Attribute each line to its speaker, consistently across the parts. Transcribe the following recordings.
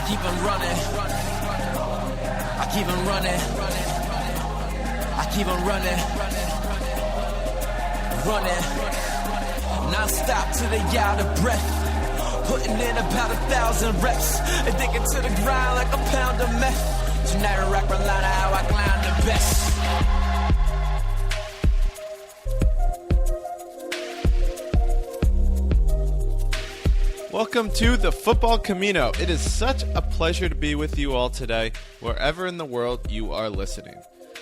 Speaker 1: keep on running. I keep on running. I keep on running. Running. Non-stop till they out of breath. Putting in about 1,000 reps. Addicted to the grind like a pound of meth. Tonight I rock my line of how I climb the best.
Speaker 2: Welcome to the Football Camino. It is such a pleasure to be with you all today, wherever in the world you are listening.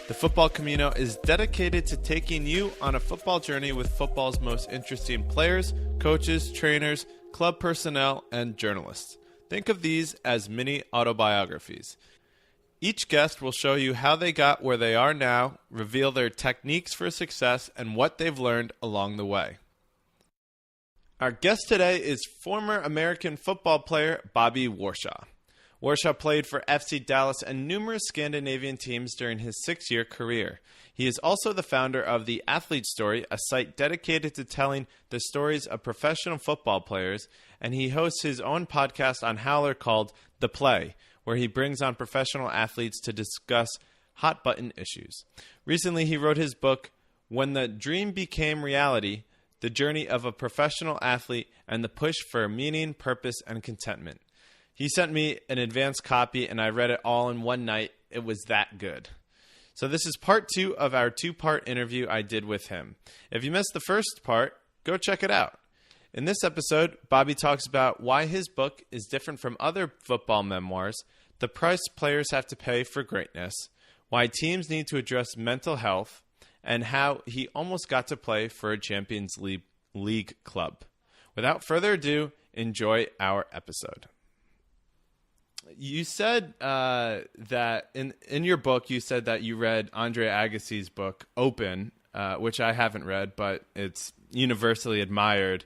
Speaker 2: The Football Camino is dedicated to taking you on a football journey with football's most interesting players, coaches, trainers, club personnel, and journalists. Think of these as mini autobiographies. Each guest will show you how they got where they are now, reveal their techniques for success, and what they've learned along the way. Our guest today is former American football player Bobby Warshaw. Warshaw played for FC Dallas and numerous Scandinavian teams during his 6-year career. He is also the founder of The Athlete Story, a site dedicated to telling the stories of professional football players, and he hosts his own podcast on Howler called The Play, where he brings on professional athletes to discuss hot-button issues. Recently, he wrote his book, When the Dream Became Reality, The Journey of a Professional Athlete and the Push for Meaning, Purpose, and Contentment. He sent me an advanced copy, and I read it all in one night. It was that good. So this is part 2 of our 2-part interview I did with him. If you missed the first part, go check it out. In this episode, Bobby talks about why his book is different from other football memoirs, the price players have to pay for greatness, why teams need to address mental health, and how he almost got to play for a Champions League club. Without further ado, enjoy our episode. You said that in your book, you said that you read Andre Agassi's book, Open, which I haven't read, but it's universally admired.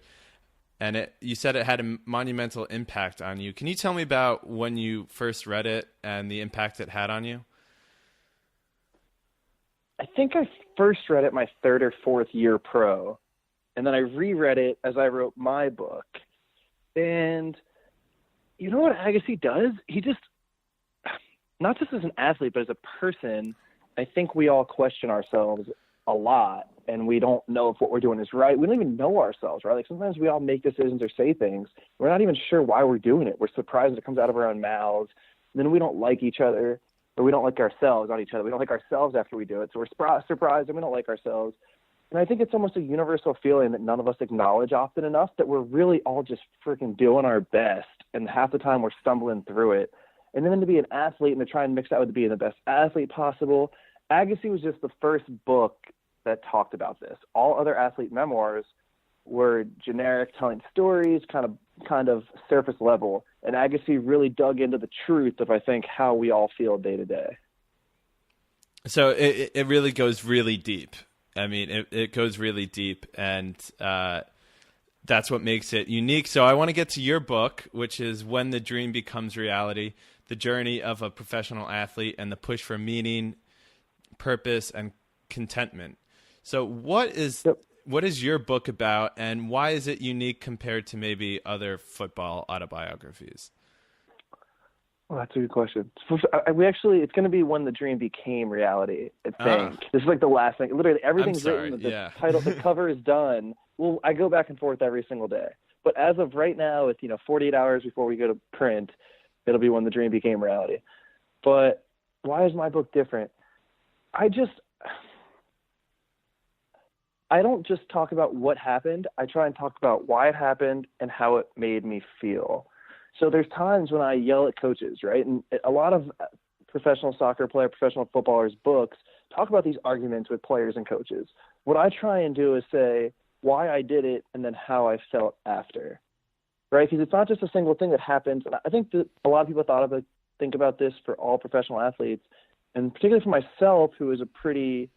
Speaker 2: And you said it had a monumental impact on you. Can you tell me about when you first read it and the impact it had on you?
Speaker 3: I think I first read it my 3rd or 4th year pro, and then I reread it as I wrote my book. And you know what Agassi does? He just, not just as an athlete, but as a person, I think we all question ourselves a lot, and we don't know if what we're doing is right. We don't even know ourselves, right? Like sometimes we all make decisions or say things. We're not even sure why we're doing it. We're surprised it comes out of our own mouths. And then we don't like each other. Or we don't like ourselves, not each other. We don't like ourselves after we do it. So we're surprised and we don't like ourselves. And I think it's almost a universal feeling that none of us acknowledge often enough, that we're really all just freaking doing our best. And half the time we're stumbling through it. And then to be an athlete and to try and mix that with being the best athlete possible. Agassi was just the first book that talked about this. All other athlete memoirs were generic, telling stories, kind of surface level. And Agassi really dug into the truth of, I think, how we all feel day to day.
Speaker 2: So it really goes really deep. I mean, it goes really deep, and that's what makes it unique. So I want to get to your book, which is When the Dream Becomes Reality, The Journey of a Professional Athlete and the Push for Meaning, Purpose, and Contentment. So what is your book about, and why is it unique compared to maybe other football autobiographies?
Speaker 3: Well, that's a good question. It's going to be When the Dream Became Reality, I think. This is like the last thing. Literally, everything's written. The title, the cover is done. Well, I go back and forth every single day. But as of right now, it's 48 hours before we go to print, it'll be When the Dream Became Reality. But why is my book different? I don't just talk about what happened. I try and talk about why it happened and how it made me feel. So there's times when I yell at coaches, right? And a lot of professional soccer player, professional footballers' books talk about these arguments with players and coaches. What I try and do is say why I did it and then how I felt after, right? Because it's not just a single thing that happens. And I think that a lot of people think about this for all professional athletes, and particularly for myself, who is a pretty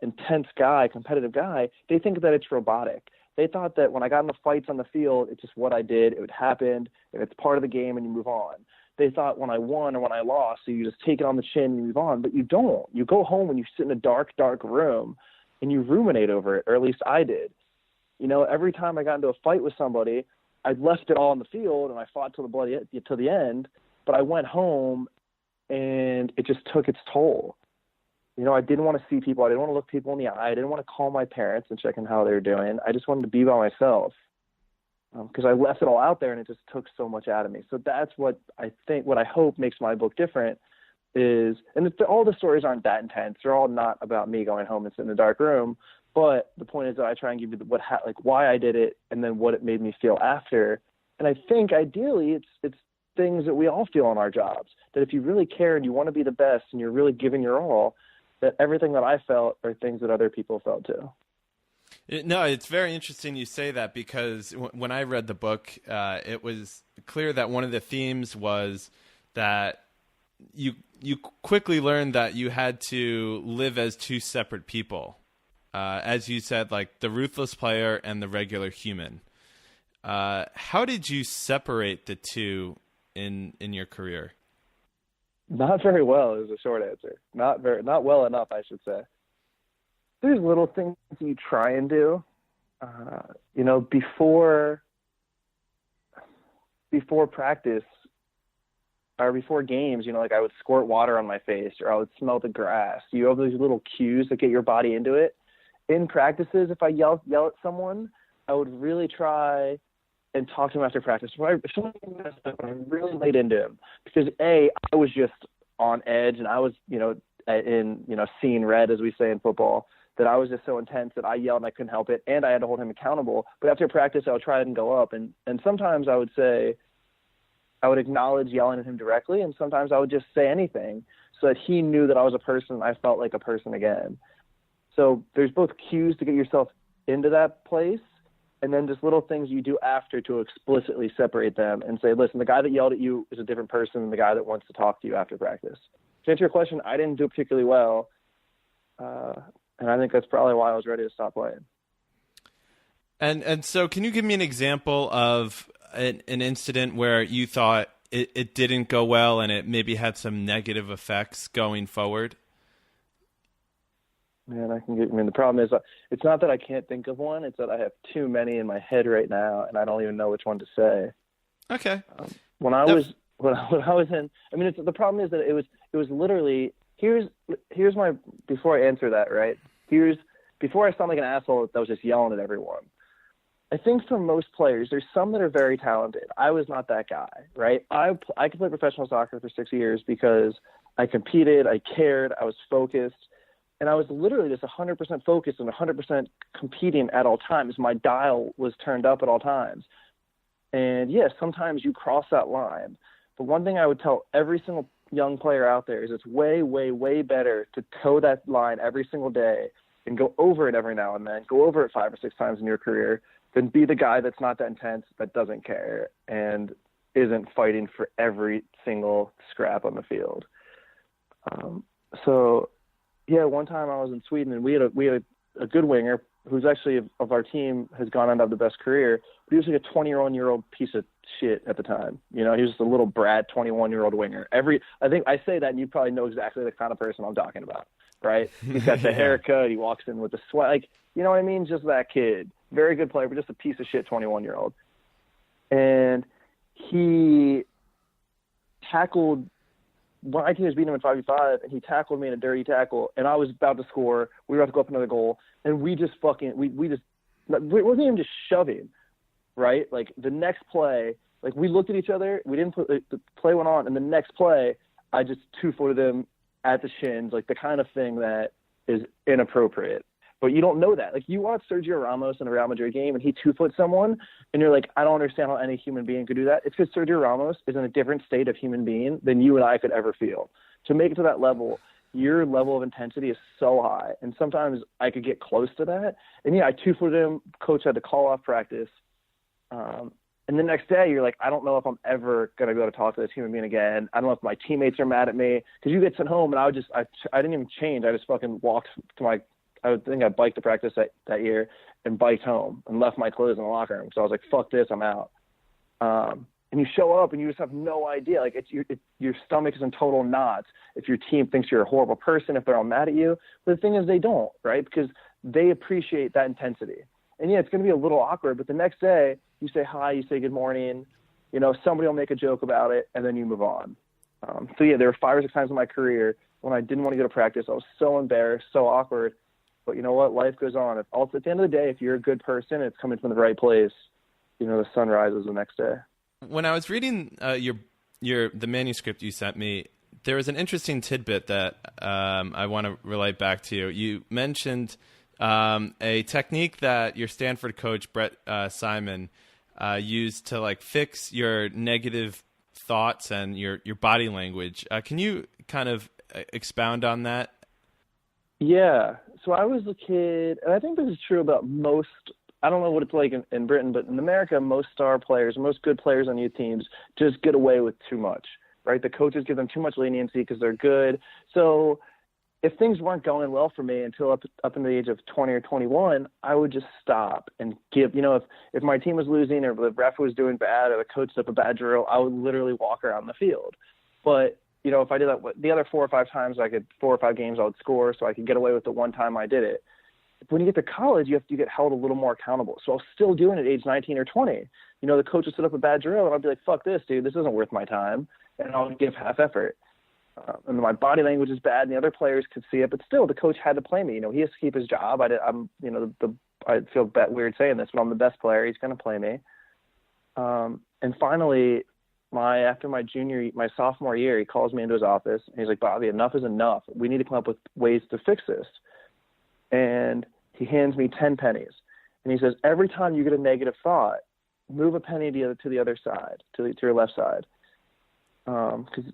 Speaker 3: intense guy, competitive guy, they think that it's robotic. They thought that when I got in the fights on the field, it's just what I did. It would happen, and it's part of the game, and you move on. They thought when I won or when I lost, so you just take it on the chin and you move on. But you don't. You go home and you sit in a dark, dark room, and you ruminate over it, or at least I did. Every time I got into a fight with somebody, I left it all on the field and I fought till the end, but I went home and it just took its toll. I didn't want to see people. I didn't want to look people in the eye. I didn't want to call my parents and check on how they were doing. I just wanted to be by myself because I left it all out there and it just took so much out of me. So that's what I hope makes my book different is, and all the stories aren't that intense. They're all not about me going home and sitting in a dark room. But the point is that I try and give you why I did it and then what it made me feel after. And I think ideally it's things that we all feel in our jobs, that if you really care and you want to be the best and you're really giving your all, that everything that I felt are things that other people felt too.
Speaker 2: No, it's very interesting you say that because when I read the book, it was clear that one of the themes was that you quickly learned that you had to live as two separate people. As you said, like the ruthless player and the regular human. How did you separate the two in your career?
Speaker 3: Not very well is the short answer. Not well enough, I should say. There's little things you try and do. Before practice or before games, I would squirt water on my face or I would smell the grass. You have those little cues that get your body into it. In practices, if I yell at someone, I would really try and talk to him after practice. If something messed up, I really laid into him because I was just on edge and I was, seeing red, as we say in football, that I was just so intense that I yelled and I couldn't help it, and I had to hold him accountable. But after practice, I would try and go up, and sometimes I would say, I would acknowledge yelling at him directly, and sometimes I would just say anything so that he knew that I was a person and I felt like a person again. So there's both cues to get yourself into that place, and then just little things you do after to explicitly separate them and say, listen, the guy that yelled at you is a different person than the guy that wants to talk to you after practice. To answer your question, I didn't do it particularly well, and I think that's probably why I was ready to stop playing.
Speaker 2: And so can you give me an example of an incident where you thought it didn't go well and it maybe had some negative effects going forward?
Speaker 3: Man, the problem is it's not that I can't think of one. It's that I have too many in my head right now, and I don't even know which one to say.
Speaker 2: Okay.
Speaker 3: When I was in, the problem is that it was literally, here's my, before I answer that, right? Before I sound like an asshole that was just yelling at everyone. I think for most players, there's some that are very talented. I was not that guy, right? I could play professional soccer for 6 years because I competed, I cared, I was focused. And I was literally just 100% focused and 100% competing at all times. My dial was turned up at all times. And yes, sometimes you cross that line. But one thing I would tell every single young player out there is it's way, way, way better to toe that line every single day and go over it every now and then, go over it 5 or 6 times in your career, than be the guy that's not that intense, that doesn't care, and isn't fighting for every single scrap on the field. Yeah, one time I was in Sweden and we had a good winger who's actually of our team has gone on to have the best career. But he was like a 21-year-old piece of shit at the time. He was just a little brat 21-year-old winger. I think I say that and you probably know exactly the kind of person I'm talking about, right? He's got the haircut. He walks in with the sweat. Like, you know what I mean? Just that kid. Very good player, but just a piece of shit 21-year-old. And he tackled – my team was beating him in 5v5, and he tackled me in a dirty tackle, and I was about to score. We were about to go up another goal, and we just fucking – we wasn't even just shoving, right? Like, the next play, like, we looked at each other. We didn't put – the play went on, and the next play, I just two-footed him at the shins, like the kind of thing that is inappropriate. But you don't know that. Like, you watch Sergio Ramos in a Real Madrid game, and he two-foot someone, and you're like, I don't understand how any human being could do that. It's because Sergio Ramos is in a different state of human being than you and I could ever feel. To make it to that level, your level of intensity is so high. And sometimes I could get close to that. And, yeah, I two-footed him. Coach had to call off practice. And the next day, you're like, I don't know if I'm ever going to be able to talk to this human being again. I don't know if my teammates are mad at me. Because you get sent home, and I didn't even change. I just fucking walked to my – I biked to practice that year and biked home and left my clothes in the locker room. So I was like, fuck this, I'm out. And you show up and you just have no idea. Like, your stomach is in total knots if your team thinks you're a horrible person, if they're all mad at you. But the thing is, they don't, right? Because they appreciate that intensity. And yeah, it's going to be a little awkward, but the next day you say hi, you say good morning, you know, somebody will make a joke about it, and then you move on. So yeah, there were 5 or 6 times in my career when I didn't want to go to practice. I was so embarrassed, so awkward. But you know what? Life goes on. At the end of the day, if you're a good person, it's coming from the right place. You know, the sun rises the next day.
Speaker 2: When I was reading the manuscript you sent me, there was an interesting tidbit that I want to relate back to you. You mentioned a technique that your Stanford coach, Brett Simon, used to like fix your negative thoughts and your body language. Can you kind of expound on that?
Speaker 3: Yeah. So I was a kid, and I think this is true about most, I don't know what it's like in Britain, but in America, most star players, most good players on youth teams just get away with too much, right? The coaches give them too much leniency because they're good. So if things weren't going well for me until up in the age of 20 or 21, I would just stop and give, you know, if my team was losing or the ref was doing bad or the coach set up a bad drill, I would literally walk around the field. But you know, if I did that the other 4 or 5 times, 4 or 5 games I would score, so I could get away with the one time I did it. When you get to college, you get held a little more accountable. So I was still doing it at age 19 or 20. You know, the coach would set up a bad drill, and I'd be like, fuck this, dude. This isn't worth my time. And I'll give half effort. And my body language is bad, and the other players could see it. But still, the coach had to play me. You know, he has to keep his job. I feel weird saying this, but I'm the best player. He's going to play me. And finally, after my sophomore year, he calls me into his office, and he's like, Bobby, enough is enough. We need to come up with ways to fix this. And he hands me 10 pennies. And he says, every time you get a negative thought, move a penny to the other side, to your left side. Because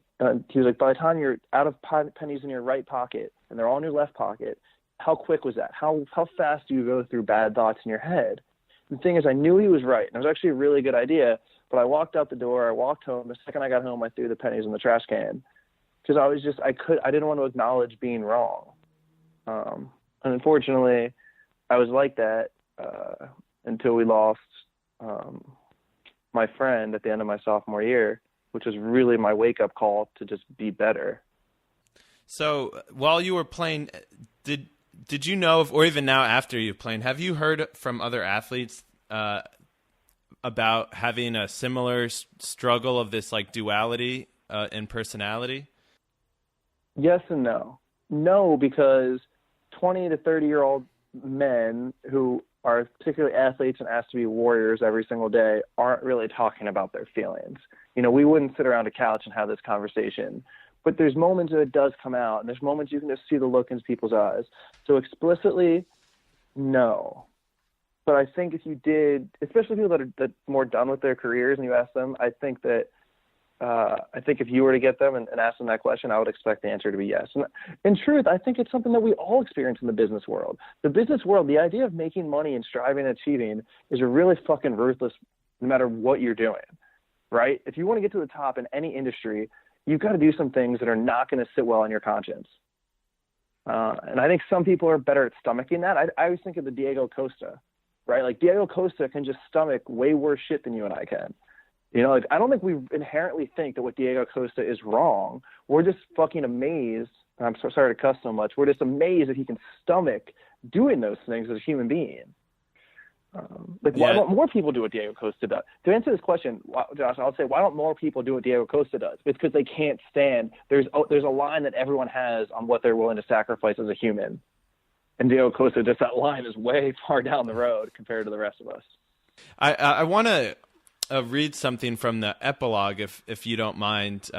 Speaker 3: he was like, by the time you're out of pennies in your right pocket and they're all in your left pocket, how quick was that? How fast do you go through bad thoughts in your head? And the thing is, I knew he was right. And it was actually a really good idea. But I walked out the door, I walked home. The second I got home, I threw the pennies in the trash can because I didn't want to acknowledge being wrong. And unfortunately, I was like that until we lost my friend at the end of my sophomore year, which was really my wake-up call to just be better.
Speaker 2: So while you were playing, did you know, or even now after you've played, have you heard from other athletes about having a similar struggle of this like duality in personality?
Speaker 3: Yes and no. No, because 20 to 30-year-old men who are particularly athletes and asked to be warriors every single day aren't really talking about their feelings. You know, we wouldn't sit around a couch and have this conversation. But there's moments that it does come out, and there's moments you can just see the look in people's eyes. So explicitly, no. But I think if you did, especially people that are more done with their careers, and you ask them, I think if you were to get them and ask them that question, I would expect the answer to be yes. And in truth, I think it's something that we all experience in the business world. The business world, the idea of making money and striving and achieving is really fucking ruthless no matter what you're doing, right? If you want to get to the top in any industry, you've got to do some things that are not going to sit well on your conscience. And I think some people are better at stomaching that. I always think of the Diego Costa, right? Like Diego Costa can just stomach way worse shit than you and I can. You know, like I don't think we inherently think that what Diego Costa is wrong. We're just fucking amazed. I'm so sorry to cuss so much. We're just amazed that he can stomach doing those things as a human being. Why don't more people do what Diego Costa does? To answer this question, Josh, I'll say, why don't more people do what Diego Costa does? It's because they can't stand. There's a line that everyone has on what they're willing to sacrifice as a human. And Diego Costa, just that line is way far down the road compared to the rest of us.
Speaker 2: I want to read something from the epilogue, if you don't mind.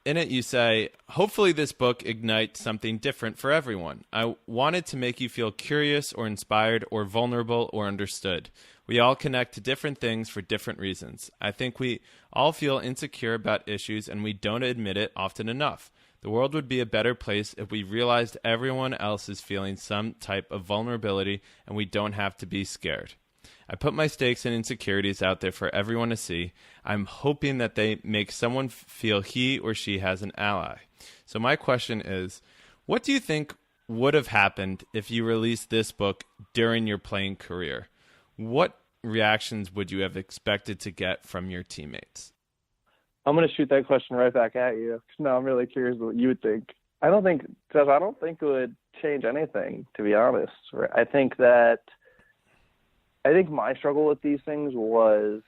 Speaker 2: In it, you say, hopefully this book ignites something different for everyone. I wanted to make you feel curious or inspired or vulnerable or understood. We all connect to different things for different reasons. I think we all feel insecure about issues and we don't admit it often enough. The world would be a better place if we realized everyone else is feeling some type of vulnerability and we don't have to be scared. I put my stakes and insecurities out there for everyone to see. I'm hoping that they make someone feel he or she has an ally. So my question is, what do you think would have happened if you released this book during your playing career? What reactions would you have expected to get from your teammates?
Speaker 3: I'm going to shoot that question right back at you. No, I'm really curious what you would think. I don't think it would change anything, to be honest. I think that I think my struggle with these things was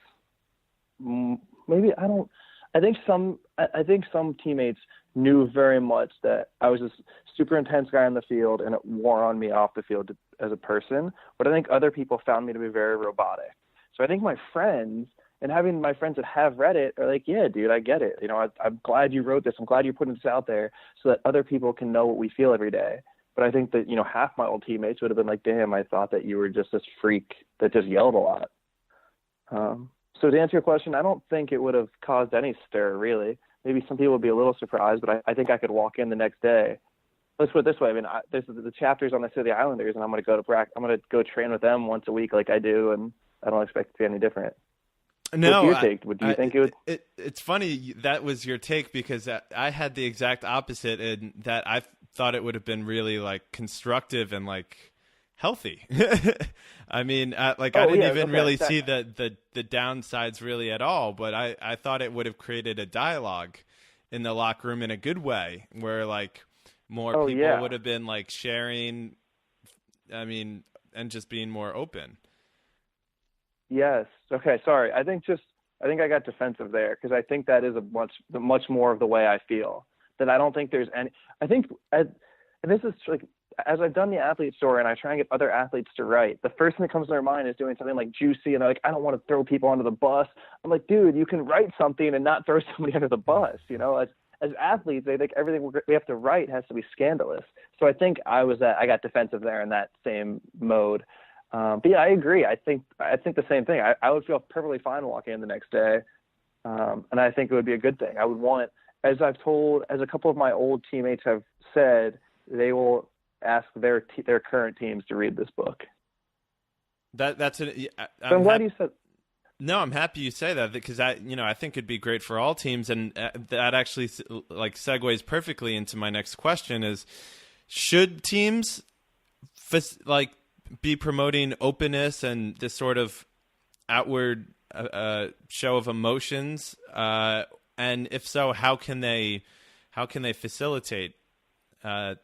Speaker 3: maybe I think some teammates knew very much that I was this super intense guy on the field, and it wore on me off the field as a person. But I think other people found me to be very robotic. So I think my friends, and having my friends that have read it, are like, yeah, dude, I get it. I'm glad you wrote this. I'm glad you're putting this out there so that other people can know what we feel every day. But I think that, half my old teammates would have been like, damn, I thought that you were just this freak that just yelled a lot. So to answer your question, I don't think it would have caused any stir, really. Maybe some people would be a little surprised, but I think I could walk in the next day. Let's put it this way. I mean, there's the chapters on the City Islanders, and I'm going to go train with them once a week like I do, and I don't expect it to be any different.
Speaker 2: No,
Speaker 3: what's your take? Do you think it would?
Speaker 2: It's funny that was your take, because I had the exact opposite, in that I thought it would have been really like constructive and like healthy. I mean, I didn't even really see the downsides really at all, but I thought it would have created a dialogue in the locker room in a good way, where like more people would have been like sharing, I mean, and just being more open.
Speaker 3: Yes. Okay. Sorry. I think I got defensive there, because I think that is much more of the way I feel. That I don't think there's any. I think, and this is like, as I've done the athlete story and I try and get other athletes to write, the first thing that comes to their mind is doing something like juicy, and they're like, I don't want to throw people under the bus. I'm like, dude, you can write something and not throw somebody under the bus. As athletes, they think everything we have to write has to be scandalous. So I think I got defensive there in that same mode. But yeah, I agree. I think the same thing. I would feel perfectly fine walking in the next day. And I think it would be a good thing. I would want, as a couple of my old teammates have said, they will ask their current teams to read this book.
Speaker 2: I'm
Speaker 3: glad you said.
Speaker 2: No, I'm happy you say that, because I think it'd be great for all teams, and that actually like segues perfectly into my next question: is should teams be promoting openness and this sort of outward show of emotions, and if so, how can they facilitate that?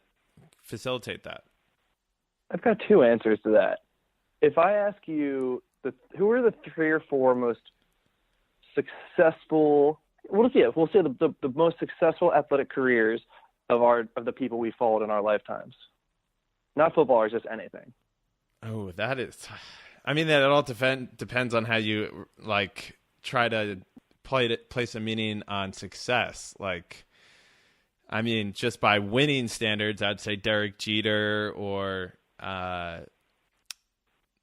Speaker 3: I've got two answers to that. If I ask you, who are the 3 or 4 most successful? We'll say the most successful athletic careers of the people we followed in our lifetimes. Not footballers, just anything.
Speaker 2: Oh, that is. I mean, that it all depends on how you like try to place a meaning on success. Like, I mean, just by winning standards, I'd say Derek Jeter or.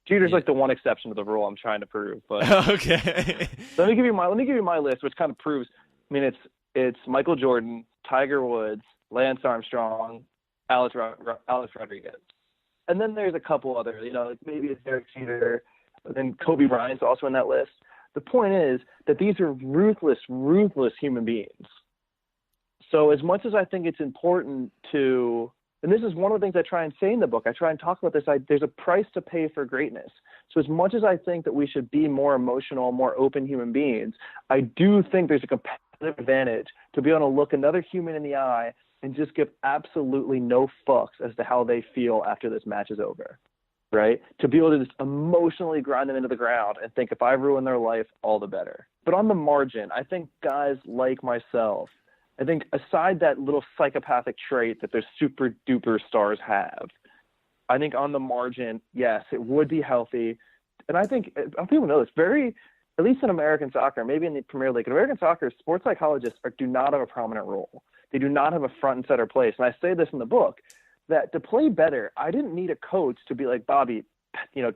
Speaker 3: Jeter's like the one exception to the rule I'm trying to prove, but
Speaker 2: okay.
Speaker 3: Let me give you my list, which kind of proves. I mean, it's Michael Jordan, Tiger Woods, Lance Armstrong, Alex Rodriguez, and then there's a couple others. Like maybe it's Derek Jeter, but then Kobe Bryant's also in that list. The point is that these are ruthless human beings. So as much as I think it's important to. And this is one of the things I try and say in the book. I try and talk about this. There's a price to pay for greatness. So as much as I think that we should be more emotional, more open human beings, I do think there's a competitive advantage to be able to look another human in the eye and just give absolutely no fucks as to how they feel after this match is over, right? To be able to just emotionally grind them into the ground and think, if I ruin their life, all the better. But on the margin, I think guys like myself, I think aside that little psychopathic trait that those super duper stars have, I think on the margin, yes, it would be healthy. And I think people know this at least in American soccer, maybe in the Premier League, in American soccer, sports psychologists do not have a prominent role. They do not have a front and center place. And I say this in the book, that to play better, I didn't need a coach to be like, Bobby,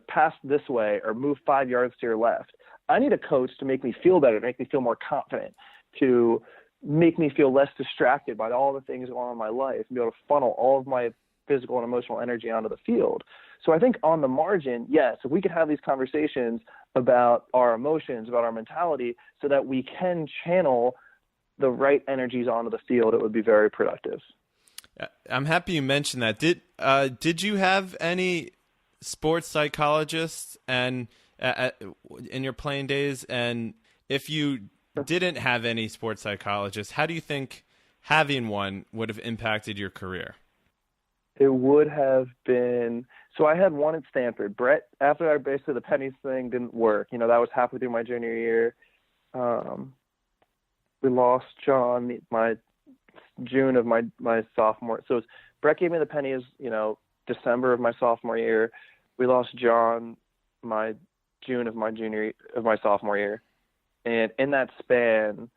Speaker 3: pass this way or move 5 yards to your left. I need a coach to make me feel better, to make me feel more confident, to make me feel less distracted by all the things going on in my life, and be able to funnel all of my physical and emotional energy onto the field. So I think on the margin, yes, if we could have these conversations about our emotions, about our mentality, so that we can channel the right energies onto the field, it would be very productive.
Speaker 2: I'm happy you mentioned that. Did you have any sports psychologists in your playing days? And if you didn't have any sports psychologists, how do you think having one would have impacted your career?
Speaker 3: It would have been, so I had one at Stanford. Brett, after basically the pennies thing didn't work, that was halfway through my junior year. We lost John my June of my sophomore. So Brett gave me the pennies, December of my sophomore year. We lost John my June of my sophomore year. And in that span,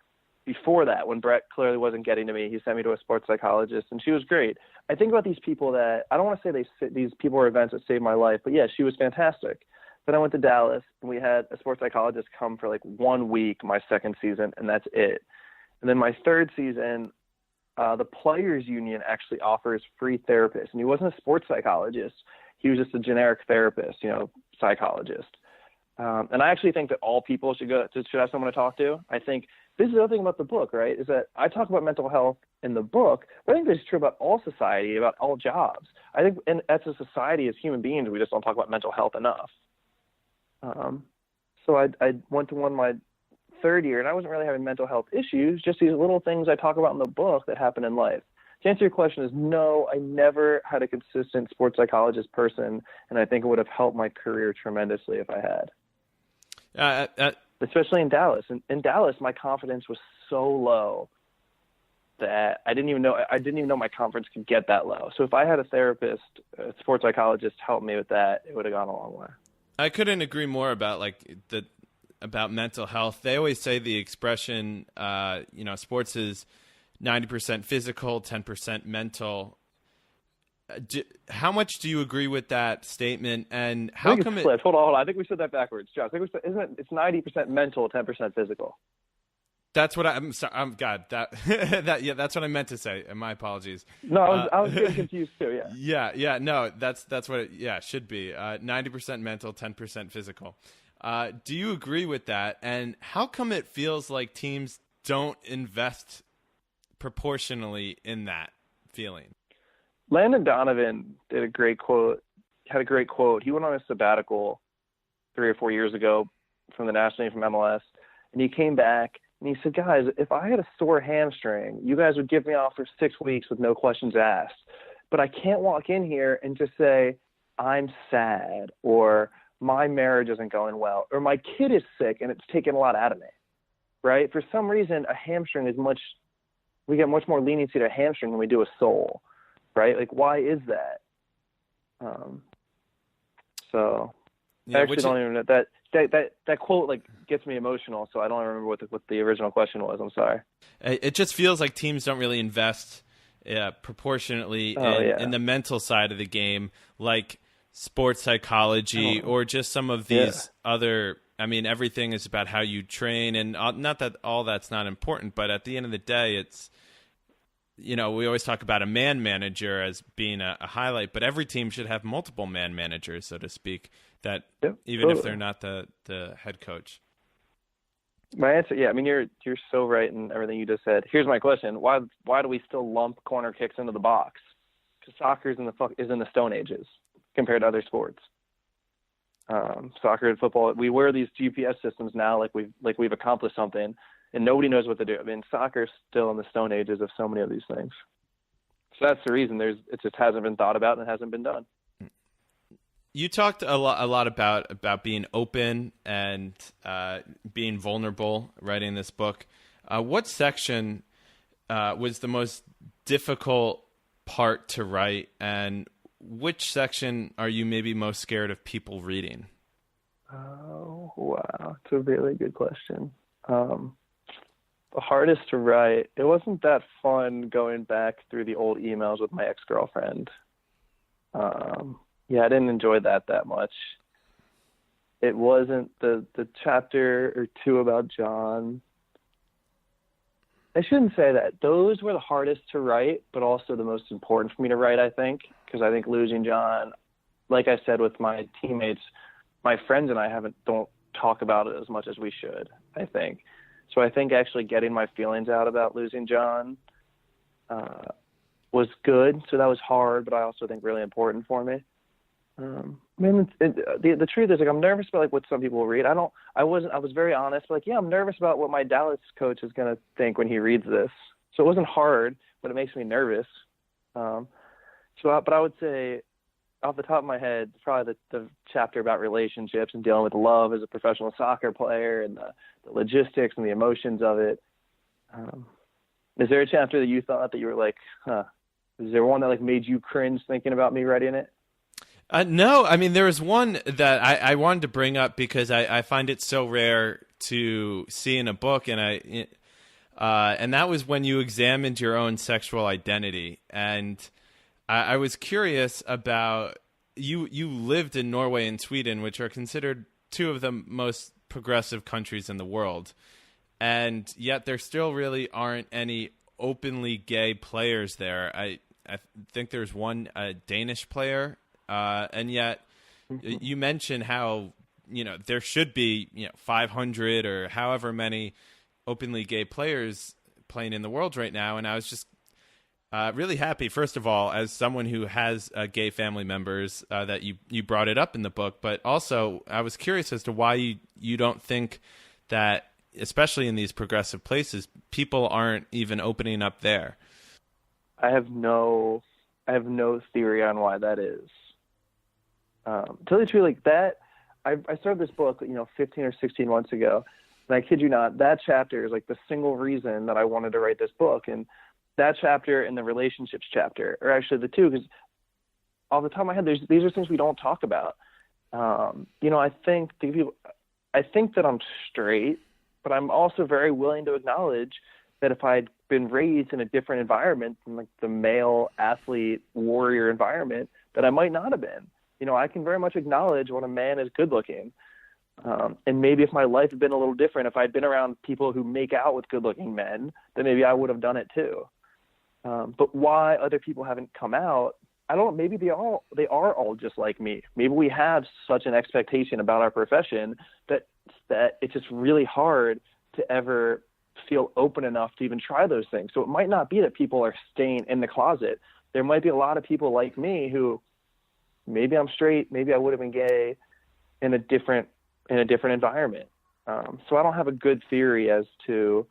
Speaker 3: before that, when Brett clearly wasn't getting to me, he sent me to a sports psychologist, and she was great. I think about these people that, I don't want to say these people are events that saved my life, but yeah, she was fantastic. Then I went to Dallas, and we had a sports psychologist come for like 1 week my second season, and that's it. And then my third season, the Players Union actually offers free therapists, and he wasn't a sports psychologist. He was just a generic therapist, psychologist. And I actually think that all people should have someone to talk to. I think this is the other thing about the book, right, is that I talk about mental health in the book, but I think this is true about all society, about all jobs. I think as a society, as human beings, we just don't talk about mental health enough. So I went to one my third year, and I wasn't really having mental health issues, just these little things I talk about in the book that happen in life. To answer your question is no, I never had a consistent sports psychologist person, and I think it would have helped my career tremendously if I had. Especially in Dallas. In Dallas, my confidence was so low that I didn't even know my confidence could get that low. So if I had a therapist, a sports psychologist help me with that, it would have gone a long way. I
Speaker 2: couldn't agree more about about mental health. They always say the expression, sports is 90% physical, 10% mental. How much do you agree with that statement? And how come it flipped? Hold on. I think we said that backwards, Josh. It's 90% mental, 10% physical. That's what I'm sorry. God, yeah, that's what I meant to say. My apologies. No, I was getting confused too. Yeah. Yeah. No, that's what it should be. 90% mental, 10% physical. Do you agree with that? And how come it feels like teams don't invest proportionally in that feeling? Landon Donovan had a great quote. He went on a sabbatical 3 or 4 years ago from the National League, from MLS, and he came back and he said, guys, if I had a sore hamstring, you guys would give me off for 6 weeks with no questions asked. But I can't walk in here and just say, I'm sad, or my marriage isn't going well, or my kid is sick and it's taken a lot out of me, right? For some reason, a hamstring we get much more leniency to a hamstring than we do a sole. Right? Like, why is that? So I actually don't even know that quote gets me emotional. So I don't remember what the original question was. I'm sorry. It just feels like teams don't really invest proportionately in the mental side of the game, like sports psychology or just some of these other. I mean, everything is about how you train, and not that all that's not important, but at the end of the day, it's. We always talk about a man manager as being a highlight, but every team should have multiple man managers, so to speak, that even if they're not the head coach. My answer, I mean, you're so right in everything you just said. Here's my question. Why do we still lump corner kicks into the box? Because soccer is in the Stone Ages compared to other sports. Soccer and football, we wear these GPS systems now like we've accomplished something. And nobody knows what to do. I mean, soccer's still in the Stone Ages of so many of these things. So that's the reason it just hasn't been thought about and it hasn't been done. You talked a lot about being open and being vulnerable writing this book. What section was the most difficult part to write, and which section are you maybe most scared of people reading? Oh, wow. It's a really good question. The hardest to write, it wasn't that fun going back through the old emails with my ex-girlfriend. I didn't enjoy that much. It wasn't the chapter or two about John. I shouldn't say that. Those were the hardest to write, but also the most important for me to write, I think, because I think losing John, like I said with my teammates, my friends and I don't talk about it as much as we should, I think. So I think actually getting my feelings out about losing John was good. So that was hard, but I also think really important for me. The truth is, I'm nervous about what some people will read. I was very honest. I'm nervous about what my Dallas coach is going to think when he reads this. So it wasn't hard, but it makes me nervous.
Speaker 3: But I would say, off the top of my head, probably the chapter about relationships and dealing with love as a professional soccer player and the logistics and the emotions of it. Is there a chapter that you thought that you were like, huh? Is there one that like made you cringe thinking about me writing it?
Speaker 2: No, I mean, there was one that I wanted to bring up because I find it so rare to see in a book, and that was when you examined your own sexual identity. And I was curious about, you lived in Norway and Sweden, which are considered two of the most progressive countries in the world. And yet there still really aren't any openly gay players there. I think there's one Danish player, and yet you mentioned how, there should be 500 or however many openly gay players playing in the world right now. And I was just really happy, first of all, as someone who has gay family members, that you brought it up in the book. But also, I was curious as to why you don't think that, especially in these progressive places, people aren't even opening up there.
Speaker 3: I have no theory on why that is. To tell you the truth, like that, I started this book, 15 or 16 months ago, and I kid you not, that chapter is like the single reason that I wanted to write this book. And that chapter and the relationships chapter are actually the two, because off the top of my head, these are things we don't talk about. I think that I'm straight, but I'm also very willing to acknowledge that if I'd been raised in a different environment than like the male athlete warrior environment, that I might not have been. I can very much acknowledge when a man is good looking. And maybe if my life had been a little different, if I'd been around people who make out with good looking men, then maybe I would have done it too. But why other people haven't come out, I don't know. Maybe they are all just like me. Maybe we have such an expectation about our profession that it's just really hard to ever feel open enough to even try those things. So it might not be that people are staying in the closet. There might be a lot of people like me who, maybe I'm straight, maybe I would have been gay in a different environment. So I don't have a good theory as to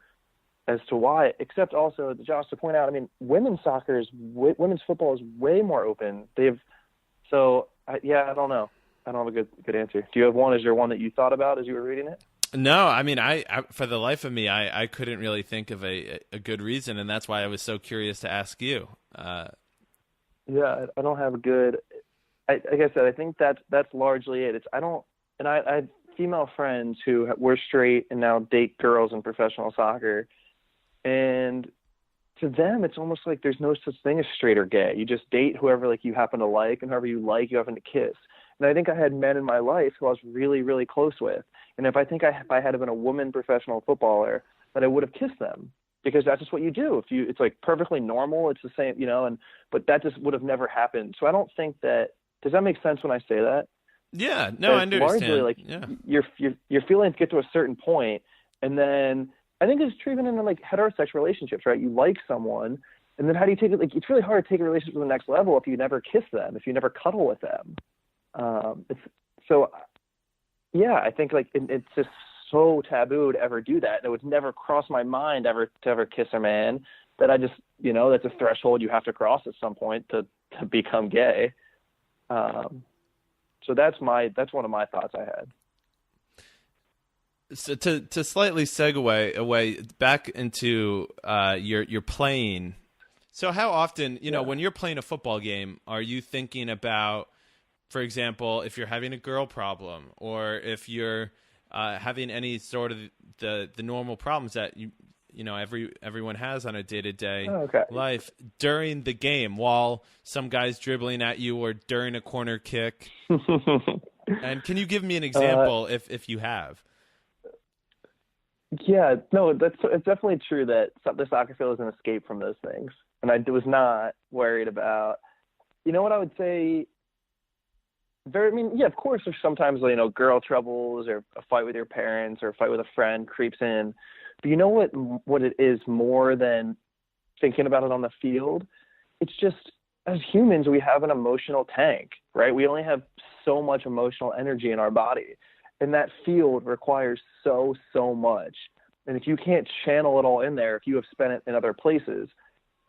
Speaker 3: why, except also, Josh, to point out, I mean, women's football is way more open. I don't know. I don't have a good answer. Do you have one? Is there one that you thought about as you were reading it?
Speaker 2: No, I mean, I for the life of me, I couldn't really think of a good reason, and that's why I was so curious to ask you.
Speaker 3: I don't have a good. Like I said, I think that's largely it. I have female friends who were straight and now date girls in professional soccer, and to them, it's almost like there's no such thing as straight or gay. You just date whoever you happen to like, and whoever you like, you happen to kiss. And I think I had men in my life who I was really, really close with. And if I had been a woman professional footballer, that I would have kissed them, because that's just what you do. It's like perfectly normal. It's the same, but that just would have never happened. So I don't think that. Does that make sense when I say that?
Speaker 2: Yeah, no, I understand.
Speaker 3: Largely, your feelings get to a certain point, and then I think it's true even in heterosexual relationships, right? You like someone, and then how do you take it? It's really hard to take a relationship to the next level if you never kiss them, if you never cuddle with them. I think it's just so taboo to ever do that. And it would never cross my mind to ever kiss a man, that I just, that's a threshold you have to cross at some point to become gay. So that's one of my thoughts I had.
Speaker 2: So to slightly segue away back into your playing. So how often, when you're playing a football game, are you thinking about, for example, if you're having a girl problem, or if you're having any sort of the normal problems that everyone has on a day-to-day life during the game, while some guy's dribbling at you or during a corner kick? And can you give me an example if you have?
Speaker 3: Yeah, no, it's definitely true that the soccer field is an escape from those things. And I was not worried about, what I would say, of course there's sometimes, girl troubles or a fight with your parents or a fight with a friend creeps in. But you know what it is more than thinking about it on the field? It's just, as humans, we have an emotional tank, right? We only have so much emotional energy in our body. And that field requires so much. And if you can't channel it all in there, if you have spent it in other places,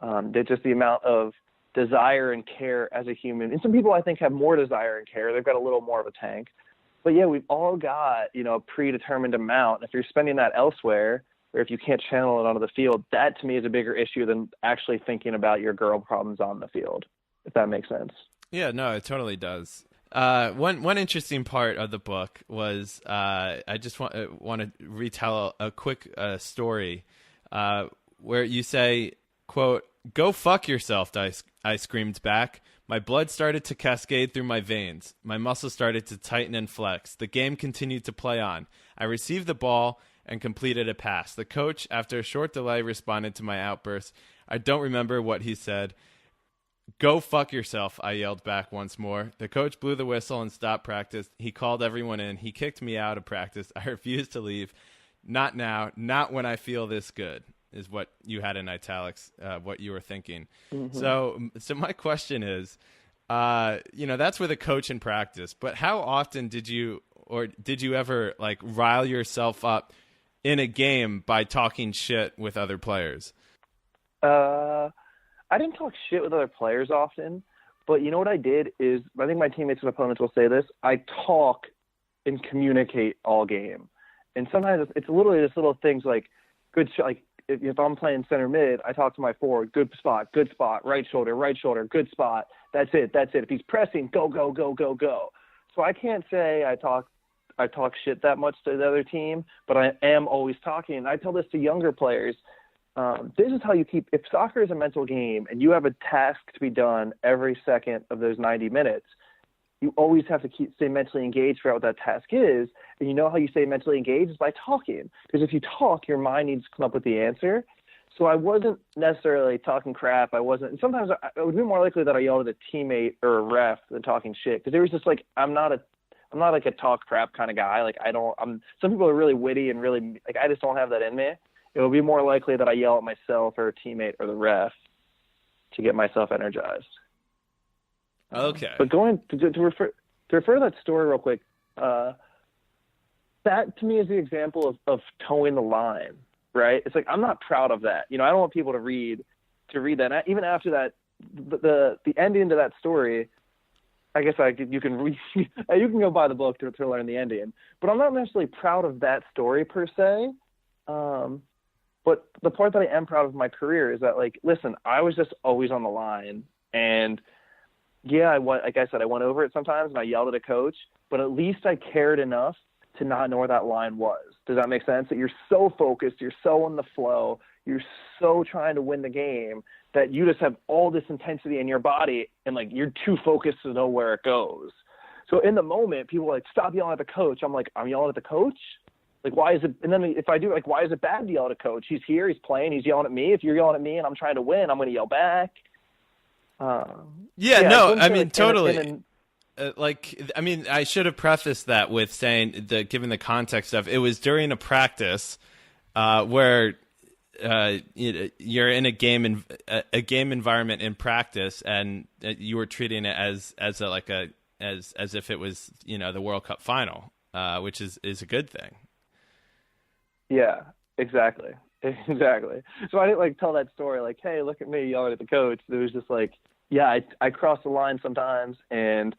Speaker 3: that just the amount of desire and care as a human. And some people I think have more desire and care. They've got a little more of a tank. But yeah, we've all got, a predetermined amount. If you're spending that elsewhere, or if you can't channel it onto the field, that to me is a bigger issue than actually thinking about your girl problems on the field, if that makes sense.
Speaker 2: Yeah, no, it totally does. One interesting part of the book was I just want to retell a quick story where you say, quote, "Go fuck yourself," I screamed back. My blood started to cascade through my veins. My muscles started to tighten and flex. The game continued to play on. I received the ball and completed a pass. The coach, after a short delay, responded to my outburst. I don't remember what he said. "Go fuck yourself," I yelled back once more. The coach blew the whistle and stopped practice. He called everyone in. He kicked me out of practice. I refused to leave. "Not now. Not when I feel this good," is what you had in italics, what you were thinking. Mm-hmm. So my question is, that's with a coach in practice, but how often did you ever like rile yourself up in a game by talking shit with other players?
Speaker 3: I didn't talk shit with other players often, but you know what I did is, I think my teammates and opponents will say this, I talk and communicate all game. And sometimes it's literally just little things like good shot, like if I'm playing center mid, I talk to my forward, good spot, right shoulder, good spot. That's it. If he's pressing, go, go, go, go, go. So I can't say I talk shit that much to the other team, but I am always talking. And I tell this to younger players. This is how you keep, if soccer is a mental game and you have a task to be done every second of those 90 minutes, you always have to stay mentally engaged for what that task is. And you know how you stay mentally engaged is by talking. Because if you talk, your mind needs to come up with the answer. So I wasn't necessarily talking crap. And sometimes it would be more likely that I yelled at a teammate or a ref than talking shit. Because there was just like, I'm not like a talk crap kind of guy. Like some people are really witty and really, like, I just don't have that in me. It would be more likely that I yell at myself or a teammate or the ref to get myself energized.
Speaker 2: Okay.
Speaker 3: But going to refer to that story real quick, that to me is the example of towing the line, right? It's like, I'm not proud of that. I don't want people to read that. And even after that, the ending to that story, I guess you can go buy the book to learn the ending. But I'm not necessarily proud of that story per se. But the part that I am proud of my career is that, like, listen, I was just always on the line. And, yeah, like I said, I went over it sometimes and I yelled at a coach. But at least I cared enough to not know where that line was. Does that make sense? That you're so focused, you're so in the flow, you're so trying to win the game that you just have all this intensity in your body and, like, you're too focused to know where it goes. So in the moment, people are like, stop yelling at the coach. I'm like, I'm yelling at the coach? Like, why is it? And then if I do, like, why is it bad to yell at a coach? He's here, he's playing, he's yelling at me. If you're yelling at me and I'm trying to win, I'm going to yell back.
Speaker 2: Totally. I should have prefaced that with saying that, given the context of it was during a practice where you're in a game environment in practice, and you were treating it as if it was the World Cup final, which is a good thing. Yeah, exactly. So I didn't tell that story like, hey, look at me yelling at the coach. It was just like, yeah, I crossed the line sometimes, and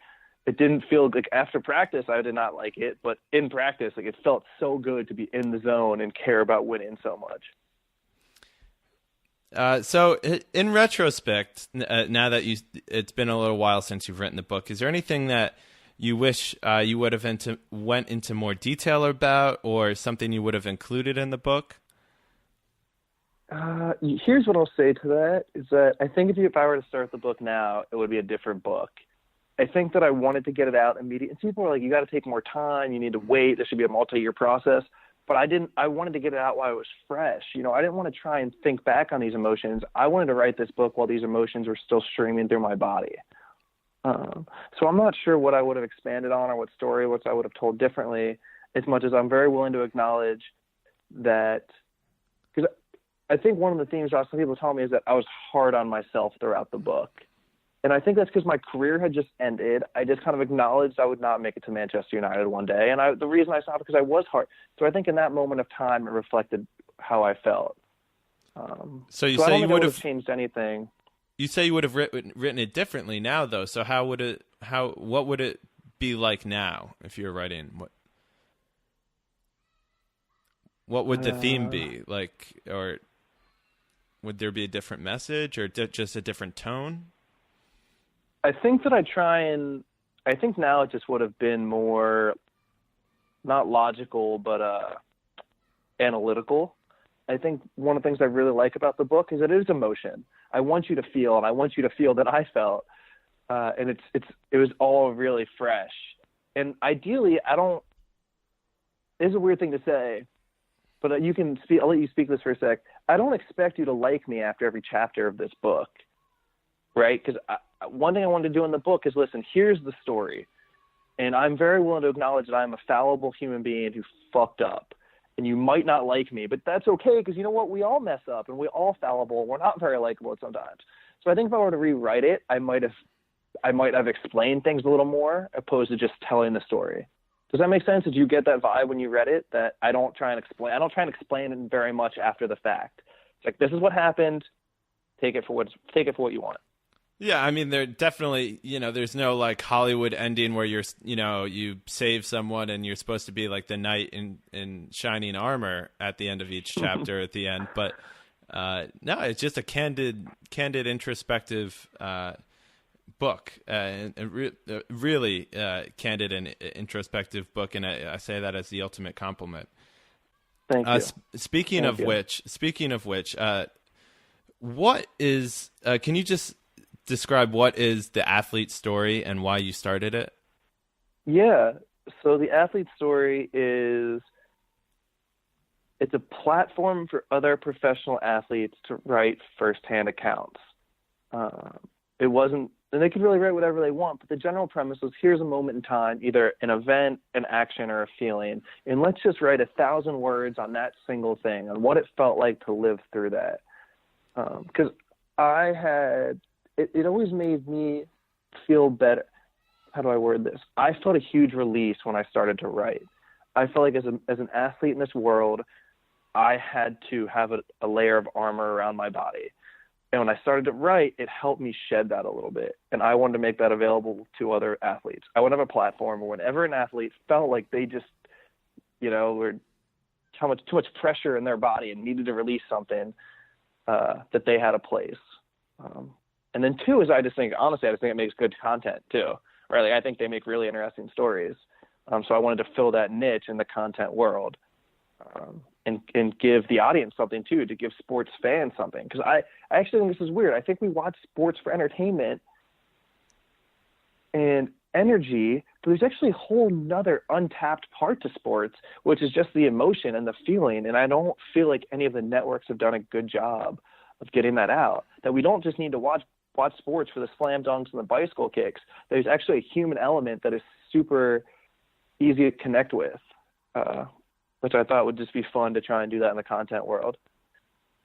Speaker 2: it didn't feel like, after practice I did not like it, but in practice, like, it felt so good to be in the zone and care about winning so much. So in retrospect, now that it's been a little while since you've written the book, is there anything that you wish you would have went into more detail about, or something you would have included in the book?
Speaker 3: Here's what I'll say to that, is that I think if I were to start the book now, it would be a different book. I think that I wanted to get it out immediately. And people are like, you got to take more time. You need to wait. There should be a multi-year process. But I wanted to get it out while it was fresh. I didn't want to try and think back on these emotions. I wanted to write this book while these emotions were still streaming through my body. So I'm not sure what I would have expanded on or what I would have told differently, as much as I'm very willing to acknowledge that, because I think one of the themes some people tell me is that I was hard on myself throughout the book. And I think that's because my career had just ended. I just kind of acknowledged I would not make it to Manchester United one day. And the reason I stopped because I was hard. So I think in that moment of time, it reflected how I felt.
Speaker 2: So you
Speaker 3: I
Speaker 2: say
Speaker 3: don't
Speaker 2: you
Speaker 3: think
Speaker 2: would
Speaker 3: I
Speaker 2: have
Speaker 3: changed anything.
Speaker 2: You say you would have written it differently now, though. So what would it be like now if you're writing? What would the theme be like, or would there be a different message, or just a different tone?
Speaker 3: I think that I think now it just would have been more, not logical, but analytical. I think one of the things I really like about the book is that it is emotion. I want you to feel, and I want you to feel that I felt, and it was all really fresh. And ideally, it's a weird thing to say, but you can speak. I'll let you speak this for a sec. I don't expect you to like me after every chapter of this book, right? Because one thing I wanted to do in the book is, listen, here's the story, and I'm very willing to acknowledge that I'm a fallible human being who fucked up. And you might not like me, but that's okay, because you know what? We all mess up, and we're all fallible. We're not very likable sometimes. So I think if I were to rewrite it, I might have explained things a little more, opposed to just telling the story. Does that make sense? Did you get that vibe when you read it? That I don't try and explain it very much after the fact. It's like, this is what happened. Take it for what you want.
Speaker 2: Yeah, I mean, there definitely, there's no like Hollywood ending where you save someone and you're supposed to be like the knight in shining armor at the end of each chapter at the end. But no, it's just a candid, introspective book, and really candid and introspective book. And I say that as the ultimate compliment.
Speaker 3: Thank you.
Speaker 2: Speaking of which, what is? Can you just describe what is the athlete story and why you started it?
Speaker 3: Yeah. So the athlete story it's a platform for other professional athletes to write firsthand accounts. It wasn't, and they could really write whatever they want, but the general premise was, here's a moment in time, either an event, an action, or a feeling, and let's just write 1,000 words on that single thing, on what it felt like to live through that. Because it always made me feel better. How do I word this? I felt a huge release when I started to write. I felt like as an athlete in this world, I had to have a layer of armor around my body. And when I started to write, it helped me shed that a little bit. And I wanted to make that available to other athletes. I would have a platform where whenever an athlete felt like they just, were too much pressure in their body and needed to release something, that they had a place. And then two is, I just think it makes good content too, right? Like, I think they make really interesting stories. So I wanted to fill that niche in the content world, and give the audience something too, to give sports fans something. Because I actually think this is weird. I think we watch sports for entertainment and energy, but there's actually a whole nother untapped part to sports, which is just the emotion and the feeling. And I don't feel like any of the networks have done a good job of getting that out, that we don't just need to watch sports for the slam dunks and the bicycle kicks. There's actually a human element that is super easy to connect with, which I thought would just be fun to try and do that in the content world.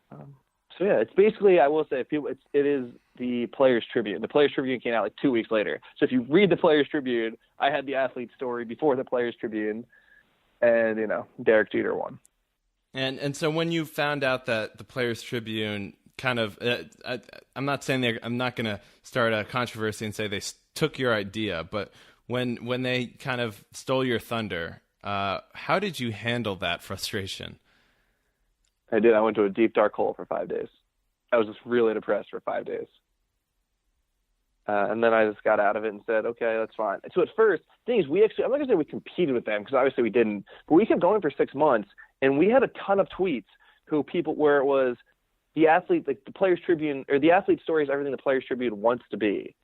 Speaker 3: So yeah, it's basically, I will say, it is the Players Tribune. The Players Tribune came out like 2 weeks later. So if you read the Players Tribune, I had the athlete story before the Players Tribune, and Derek Jeter won.
Speaker 2: And so when you found out that the Players Tribune kind of, I'm not saying I'm not going to start a controversy and say they took your idea, but when they kind of stole your thunder, how did you handle that frustration?
Speaker 3: I did. I went to a deep, dark hole for 5 days. I was just really depressed for 5 days. And then I just got out of it and said, okay, that's fine. So at first, the thing is, I'm not going to say we competed with them, because obviously we didn't, but we kept going for 6 months, and we had a ton of tweets where it was the athlete, like the Players Tribune, or the athlete story is everything the Players Tribune wants to be.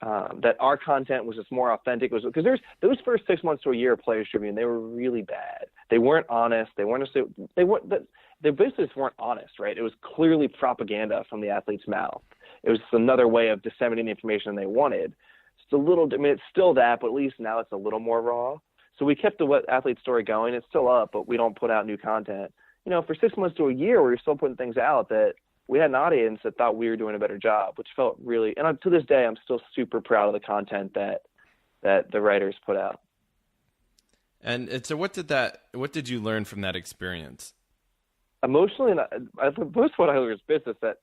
Speaker 3: That our content was just more authentic. Because those first 6 months to a year of Players Tribune, they were really bad. They weren't honest. They basically just weren't honest, right? It was clearly propaganda from the athlete's mouth. It was another way of disseminating the information they wanted. It's still that, but at least now it's a little more raw. So we kept the athlete story going. It's still up, but we don't put out new content. For 6 months to a year, we were still putting things out that we had an audience that thought we were doing a better job, which felt really, and to this day, I'm still super proud of the content that the writers put out.
Speaker 2: And so what did you learn from that experience?
Speaker 3: Emotionally, most of what I learned is business, that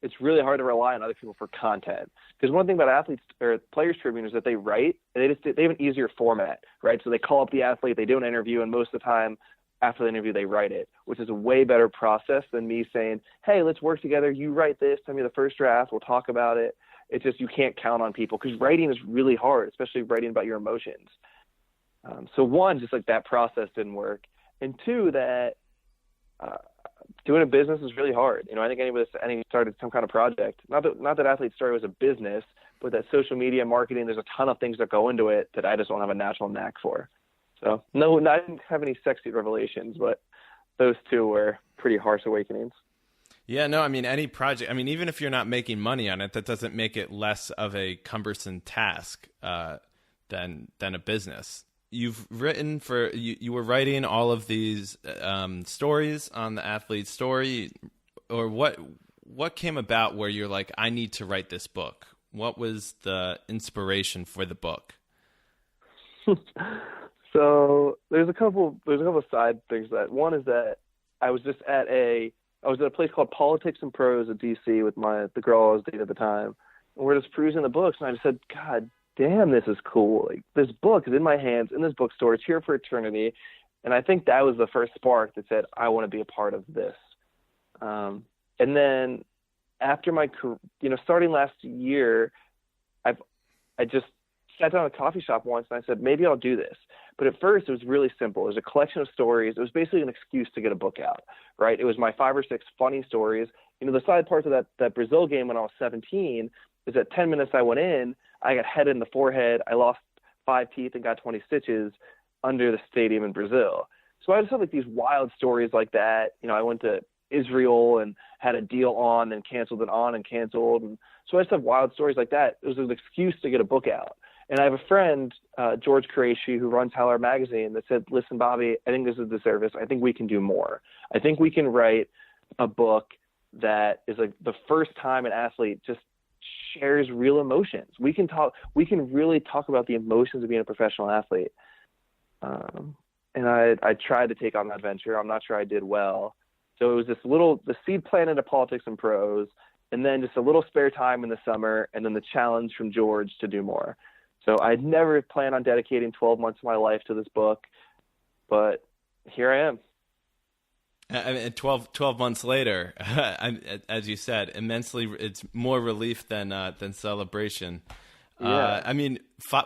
Speaker 3: it's really hard to rely on other people for content. Because one thing about athletes or Players Tribune is that they write, and they have an easier format, right? So they call up the athlete, they do an interview, and most of the time after the interview they write it, which is a way better process than me saying, hey, let's work together. You write this, send me the first draft, we'll talk about it. It's just you can't count on people because writing is really hard, especially writing about your emotions. So one, just like that process didn't work. And two, that doing a business is really hard. I think anybody started some kind of project. Not that Athlete Story was a business, but that social media marketing, there's a ton of things that go into it that I just don't have a natural knack for. So no, I didn't have any sexy revelations, but those two were pretty harsh awakenings.
Speaker 2: Yeah, no, I mean, any project, I mean, even if you're not making money on it, that doesn't make it less of a cumbersome task than a business. You've written you were writing all of these stories on the Athlete Story, or what came about where you're like, I need to write this book? What was the inspiration for the book?
Speaker 3: So there's a couple side things. That one is that I was at a place called Politics and Prose at DC with the girl I was dating at the time, and we're just perusing the books, and I just said, God damn, this is cool. Like, this book is in my hands, in this bookstore. It's here for eternity. And I think that was the first spark that said, I want to be a part of this. And then after my career, starting last year, I just sat down at a coffee shop once and I said, maybe I'll do this. But at first it was really simple. It was a collection of stories. It was basically an excuse to get a book out, right? It was my 5 or 6 funny stories. The side parts of that Brazil game when I was 17 is that 10 minutes I went in, I got head in the forehead. I lost 5 teeth and got 20 stitches under the stadium in Brazil. So I just have like these wild stories like that. I went to Israel and had a deal on and canceled it on and canceled. And so I just have wild stories like that. It was an excuse to get a book out. And I have a friend, George Qureshi, who runs Howler magazine, that said, listen, Bobby, I think this is a disservice. I think we can do more. I think we can write a book that is like the first time an athlete just shares real emotions. We can really talk about the emotions of being a professional athlete. And I tried to take on that venture. I'm not sure I did well. So it was the seed planted of Politics and Prose, and then just a little spare time in the summer, and then the challenge from George to do more. So I'd never planned on dedicating 12 months of my life to this book, but here I am.
Speaker 2: I mean, 12 months later, as you said, it's more relief than celebration.
Speaker 3: Yeah.
Speaker 2: I mean,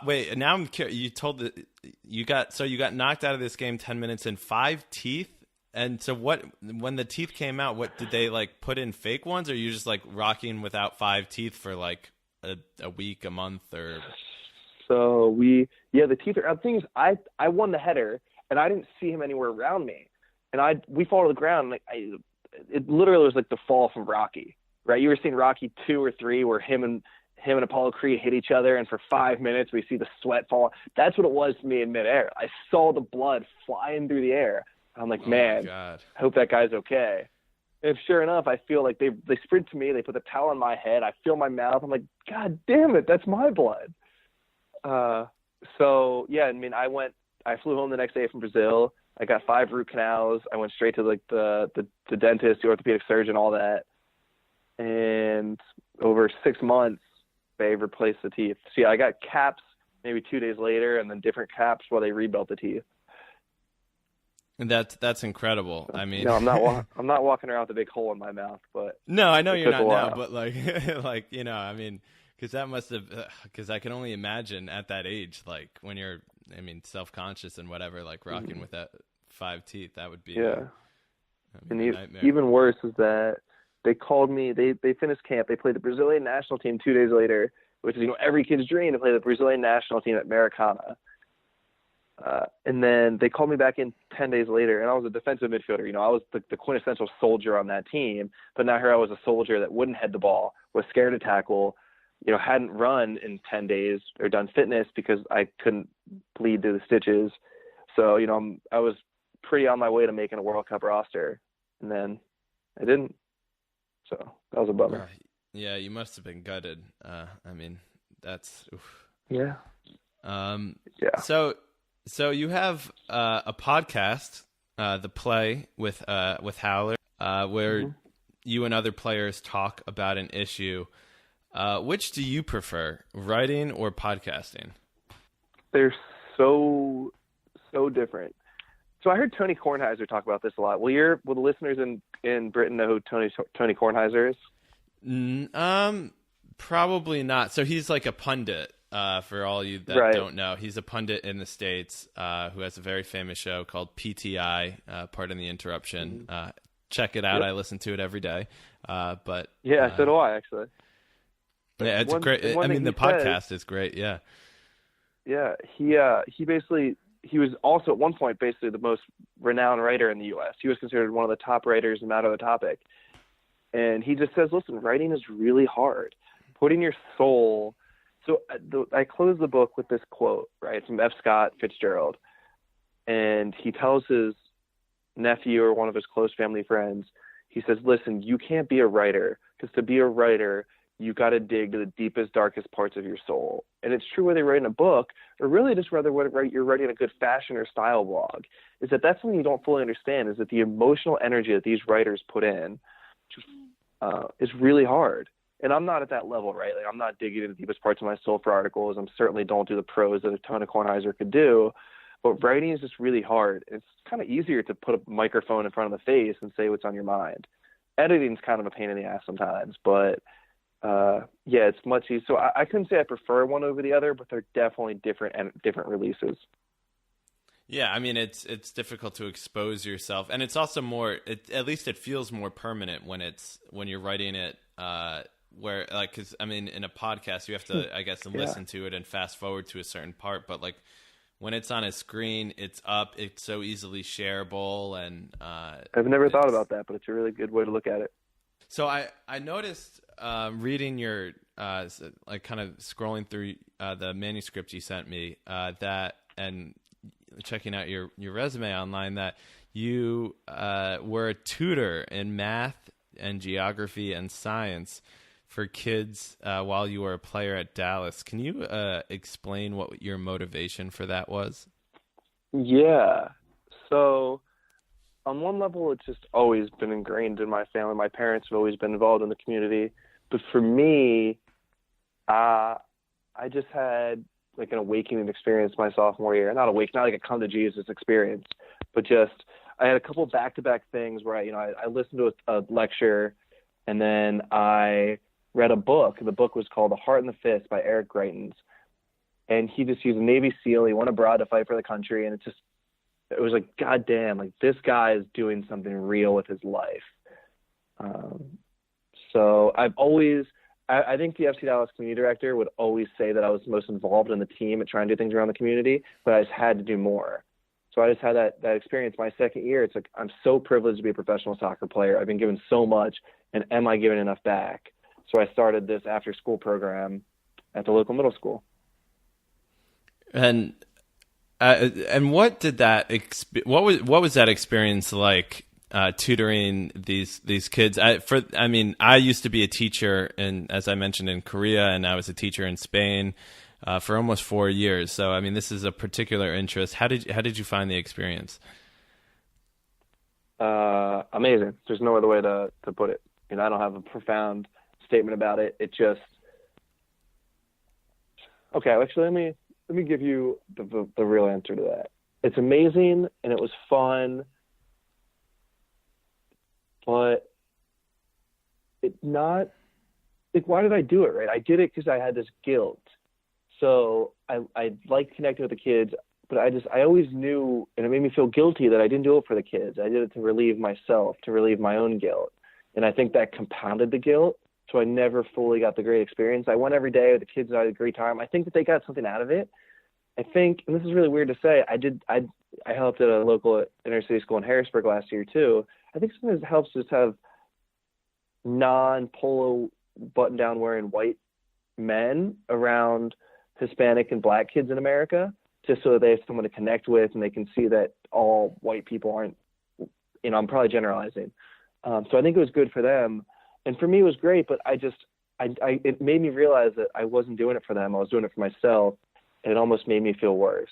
Speaker 2: wait, now I'm curious. You told that you got knocked out of this game 10 minutes and 5 teeth. And so when the teeth came out, what did they like put in fake ones, or you just like rocking without 5 teeth for like a week, a month, or?
Speaker 3: So the teeth are, the thing is, I won the header and I didn't see him anywhere around me. And we fall to the ground. And it literally was like the fall from Rocky, right? You were seeing Rocky 2 or 3 where him and Apollo Creed hit each other, and for 5 minutes we see the sweat fall. That's what it was to me in midair. I saw the blood flying through the air. I'm like, man, I hope that guy's okay. And sure enough, I feel like they sprint to me. They put the towel on my head. I feel my mouth. I'm like, God damn it, that's my blood. So yeah, I mean, I flew home the next day from Brazil. I got 5 root canals. I went straight to like the dentist, the orthopedic surgeon, all that. And over 6 months, they replaced the teeth. So yeah, I got caps maybe 2 days later, and then different caps while they rebuilt the teeth.
Speaker 2: And that's incredible. I mean,
Speaker 3: no, I'm not walking around with a big hole in my mouth, but
Speaker 2: no, I know you're not now, but like, I mean, because that must have, because I can only imagine at that age, like when you're, I mean, self-conscious and whatever, like rocking with that 5 teeth, that would be a nightmare.
Speaker 3: Even worse is that they called me. They finished camp. They played the Brazilian national team 2 days later, which is every kid's dream to play the Brazilian national team at Maracana. And then they called me back in 10 days later, and I was a defensive midfielder. I was the quintessential soldier on that team, but now here I was a soldier that wouldn't head the ball, was scared to tackle, hadn't run in 10 days or done fitness because I couldn't bleed through the stitches. So, I was pretty on my way to making a World Cup roster, and then I didn't. So that was a bummer.
Speaker 2: Yeah, you must have been gutted. I mean, that's oof.
Speaker 3: Yeah.
Speaker 2: Yeah. So you have a podcast, The Play with Howler, where you and other players talk about an issue, which do you prefer, writing or podcasting?
Speaker 3: They're so different. So I heard Tony Kornheiser talk about this a lot. Will the listeners in Britain know who Tony Kornheiser is?
Speaker 2: Probably not. So he's like a pundit, for all you that don't know. He's a pundit in the States who has a very famous show called PTI, Pardon the Interruption. Check it out. Yep. I listen to it every day. But
Speaker 3: so do I, actually.
Speaker 2: Yeah, it's great. I mean, the podcast is great. Yeah.
Speaker 3: Yeah. He was also at one point basically the most renowned writer in the U.S. He was considered one of the top writers no matter the topic. And he just says, listen, writing is really hard. Putting your soul. So I close the book with this quote, right, from F. Scott Fitzgerald. And he tells his nephew or one of his close family friends, he says, listen, you can't be a writer, because to be a writer, you got to dig to the deepest, darkest parts of your soul. And it's true whether you're writing a book or really just whether you're writing a good fashion or style blog, is that's something you don't fully understand, is that the emotional energy that these writers put in is really hard. And I'm not at that level, right? Like, I'm not digging into the deepest parts of my soul for articles. I certainly don't do the prose that a ton of Kornheiser could do. But writing is just really hard. It's kind of easier to put a microphone in front of the face and say what's on your mind. Editing's kind of a pain in the ass sometimes, but it's much easier. So I couldn't say I prefer one over the other, but they're definitely different releases.
Speaker 2: Yeah, I mean, it's difficult to expose yourself, and it's also more. At least it feels more permanent when you're writing it. Where, like, because I mean, in a podcast, you have to, I guess, listen to it and fast forward to a certain part. But like, when it's on a screen, it's up. It's so easily shareable, and
Speaker 3: I've never thought about that, but it's a really good way to look at it.
Speaker 2: So I noticed reading your like kind of scrolling through the manuscript you sent me that, and checking out your resume online, that you were a tutor in math and geography and science for kids while you were a player at Dallas. Can you explain what your motivation for that was?
Speaker 3: Yeah. So on one level, it's just always been ingrained in my family. My parents have always been involved in the community. But for me, I just had like an awakening experience my sophomore year. Not like a come to Jesus experience, but just I had a couple back-to-back things where I listened to a lecture, and then I read a book. The book was called The Heart and the Fist by Eric Greitens. And he's a Navy SEAL. He went abroad to fight for the country. And it was like, God damn, like this guy is doing something real with his life. So I've always, I think the FC Dallas community director would always say that I was the most involved in the team at trying to do things around the community, but I just had to do more. So I just had that experience my second year. It's like, I'm so privileged to be a professional soccer player. I've been given so much, and am I giving enough back? So I started this after school program at the local middle school.
Speaker 2: And what did what was that experience like, tutoring these kids? I used to be a teacher, and as I mentioned, in Korea, and I was a teacher in Spain for almost 4 years. So I mean, this is a particular interest. How did you find the experience?
Speaker 3: Amazing. There's no other way to put it. I don't have a profound statement about it. It just, okay, actually, let me give you the real answer to that. It's amazing, and it was fun, but it's not, like, why did I do it, right? I did it because I had this guilt. So I liked connecting with the kids, but I always knew, and it made me feel guilty that I didn't do it for the kids. I did it to relieve myself, to relieve my own guilt. And I think that compounded the guilt. So I never fully got the great experience. I went every day with the kids, and I had a great time. I think that they got something out of it. I think, and this is really weird to say, I helped at a local inner city school in Harrisburg last year too. I think sometimes it helps just have non-polo button-down wearing white men around Hispanic and Black kids in America, just so that they have someone to connect with, and they can see that all white people aren't, I'm probably generalizing. So I think it was good for them. And for me, it was great, but it made me realize that I wasn't doing it for them. I was doing it for myself, and it almost made me feel worse.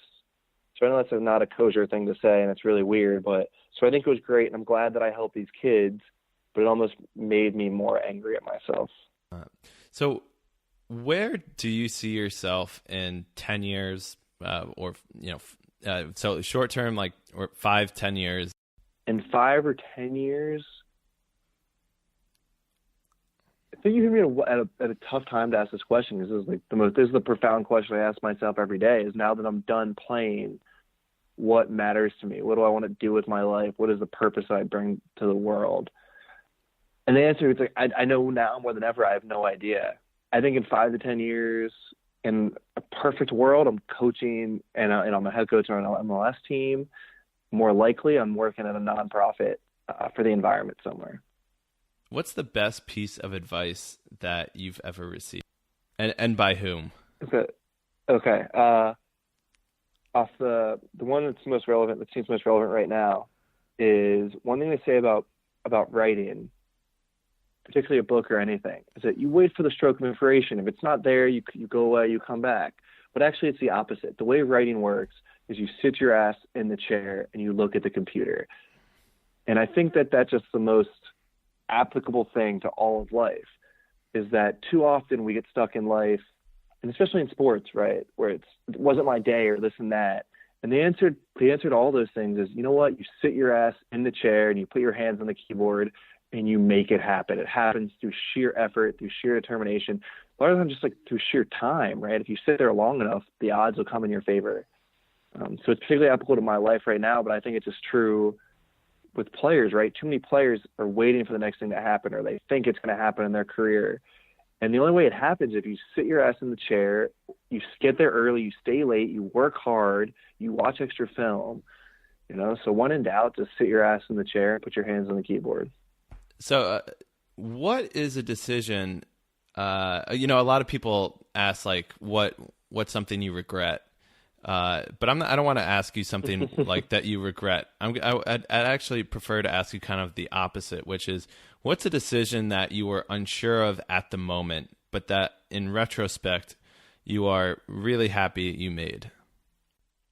Speaker 3: So I know that's not a kosher thing to say, and it's really weird, but so I think it was great, and I'm glad that I helped these kids. but it almost made me more angry at myself.
Speaker 2: So where do you see yourself in 10 years or, so short term, like, or 5-10 years?
Speaker 3: In 5 or 10 years, I think you hit me at a tough time to ask this question, because this is the profound question I ask myself every day, is now that I'm done playing, what matters to me? What do I want to do with my life? What is the purpose I bring to the world? And the answer is, like, I know now more than ever, I have no idea. I think in 5 to 10 years, in a perfect world, I'm coaching and I'm a head coach on an MLS team. More likely, I'm working at a nonprofit for the environment somewhere.
Speaker 2: What's the best piece of advice that you've ever received, and by whom?
Speaker 3: Okay. Off the one that seems most relevant right now is one thing they say about writing, particularly a book or anything, is that you wait for the stroke of inspiration. If it's not there, you go away, you come back. But actually, it's the opposite. The way writing works is you sit your ass in the chair and you look at the computer. And I think that that's just the most applicable thing to all of life, is that too often we get stuck in life, and especially in sports, right, where it wasn't my day or this and that. And the answer to all those things is, you know what, you sit your ass in the chair and you put your hands on the keyboard and you make it happen. It happens through sheer effort, through sheer determination, rather than just like through sheer time, right? If you sit there long enough, the odds will come in your favor. So it's particularly applicable to my life right now, but I think it's just true with players, right? Too many players are waiting for the next thing to happen, or they think it's going to happen in their career. And the only way it happens is if you sit your ass in the chair, you get there early, you stay late, you work hard, you watch extra film, So when in doubt, just sit your ass in the chair and put your hands on the keyboard.
Speaker 2: So what is a decision? A lot of people ask, like, what's something you regret? But I don't want to ask you something like that you regret. I'd actually prefer to ask you kind of the opposite, which is, what's a decision that you were unsure of at the moment, but that in retrospect you are really happy you made?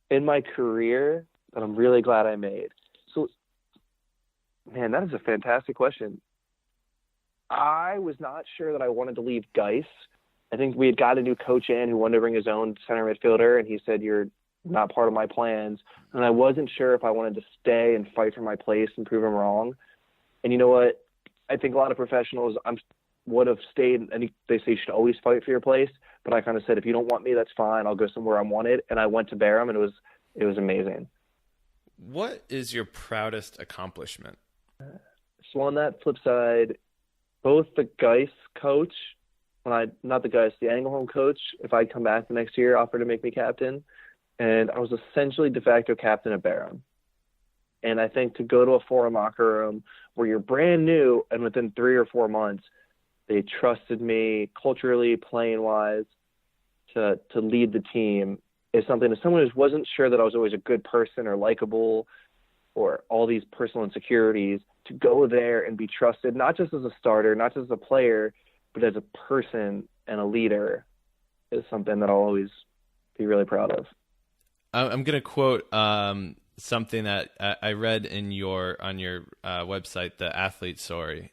Speaker 3: In my career, that I'm really glad I made. So, man, that is a fantastic question. I was not sure that I wanted to leave Geis. I think we had got a new coach in who wanted to bring his own center midfielder, and he said, "You're not part of my plans." And I wasn't sure if I wanted to stay and fight for my place and prove him wrong. And you know what? I think a lot of professionals would have stayed, and they say you should always fight for your place. But I kind of said, if you don't want me, that's fine. I'll go somewhere I'm wanted. And I went to Barham, and it was amazing.
Speaker 2: What is your proudest accomplishment?
Speaker 3: So on that flip side, both the Geis coach, the Engelholm coach, if I come back the next year, offered to make me captain. And I was essentially de facto captain at Barham. And I think to go to a foreign locker room where you're brand new, and within 3 or 4 months, they trusted me culturally, playing wise, to lead the team, is something, as someone who wasn't sure that I was always a good person or likable or all these personal insecurities, to go there and be trusted, not just as a starter, not just as a player, but as a person and a leader, is something that I'll always be really proud of.
Speaker 2: I'm going to quote something that I read on your website, The Athlete Story,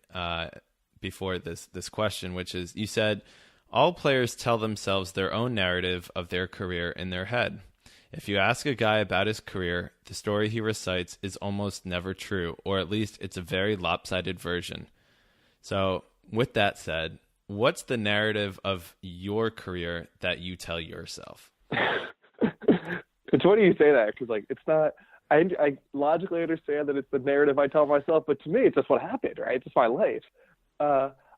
Speaker 2: before this question, which is, you said, all players tell themselves their own narrative of their career in their head. If you ask a guy about his career, the story he recites is almost never true, or at least it's a very lopsided version. So with that said, what's the narrative of your career that you tell yourself?
Speaker 3: It's funny you say that, because it's not. I logically understand that it's the narrative I tell myself, but to me, it's just what happened, right? It's just my life.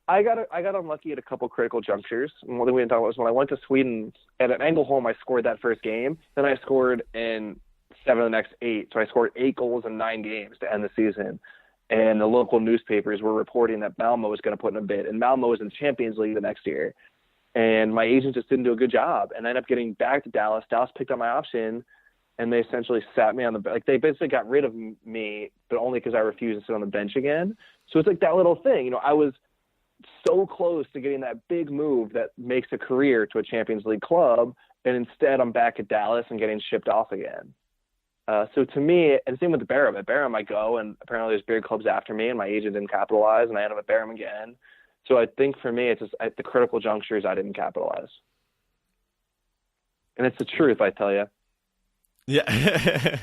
Speaker 3: I got unlucky at a couple critical junctures. And one thing we didn't talk about was when I went to Sweden at an Engelholm, I scored that first game. Then I scored in 7 of the next 8. So I scored 8 goals in 9 games to end the season. And the local newspapers were reporting that Malmo was going to put in a bid. And Malmo was in the Champions League the next year. And my agent just didn't do a good job. And I ended up getting back to Dallas. Dallas picked up my option, and they essentially sat me on the bench. They basically got rid of me, but only because I refused to sit on the bench again. So it's like that little thing. I was so close to getting that big move that makes a career to a Champions League club, and instead I'm back at Dallas and getting shipped off again. So to me, and same with the Barham. At Barham, I go, and apparently there's bigger clubs after me, and my agent didn't capitalize, and I end up at Barham again. So I think for me, it's just at the critical junctures I didn't capitalize. And it's the truth, I tell you.
Speaker 2: Yeah.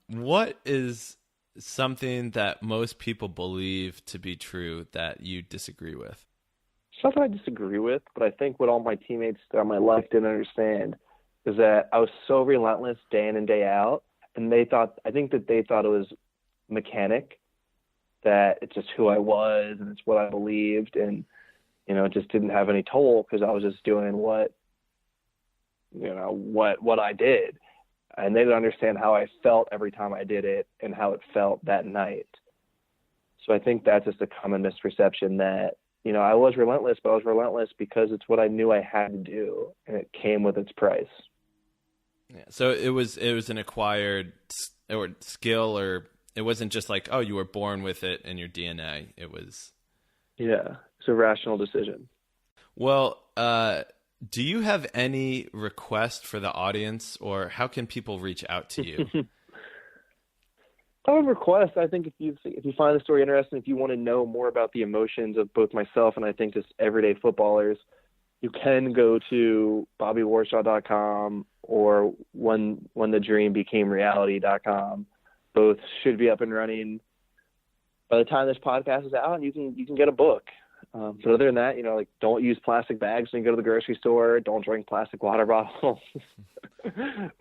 Speaker 2: What is something that most people believe to be true that you disagree with?
Speaker 3: Something I disagree with, but I think what all my teammates throughout my life didn't understand is that I was so relentless day in and day out, and I think that they thought it was mechanic, that it's just who I was and it's what I believed, and it just didn't have any toll because I was just doing what I did, and they didn't understand how I felt every time I did it and how it felt that night. So I think that's just a common misperception that I was relentless, but I was relentless because it's what I knew I had to do, and it came with its price.
Speaker 2: Yeah. So it was an acquired skill, or it wasn't just like, oh, you were born with it in your DNA. It was. Yeah,
Speaker 3: it's a rational decision.
Speaker 2: Well, do you have any request for the audience, or how can people reach out to you?
Speaker 3: I have a request. I think if you find the story interesting, if you want to know more about the emotions of both myself and I think just everyday footballers, you can go to BobbyWarshaw.com or whenthedreambecame.reality.com. Both should be up and running by the time this podcast is out, and you can get a book. But other than that, don't use plastic bags when you go to the grocery store. Don't drink plastic water bottles.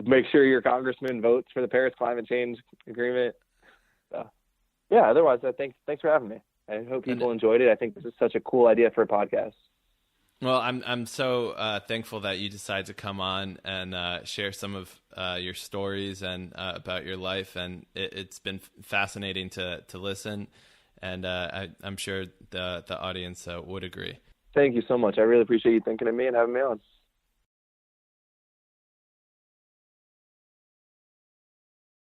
Speaker 3: Make sure your congressman votes for the Paris climate change agreement. Otherwise, thanks for having me. I hope people enjoyed it. I think this is such a cool idea for a podcast.
Speaker 2: Well, I'm so thankful that you decided to come on and share some of your stories and about your life, and it's been fascinating to listen, and I'm sure the audience would agree.
Speaker 3: Thank you so much. I really appreciate you thinking of me and having me on.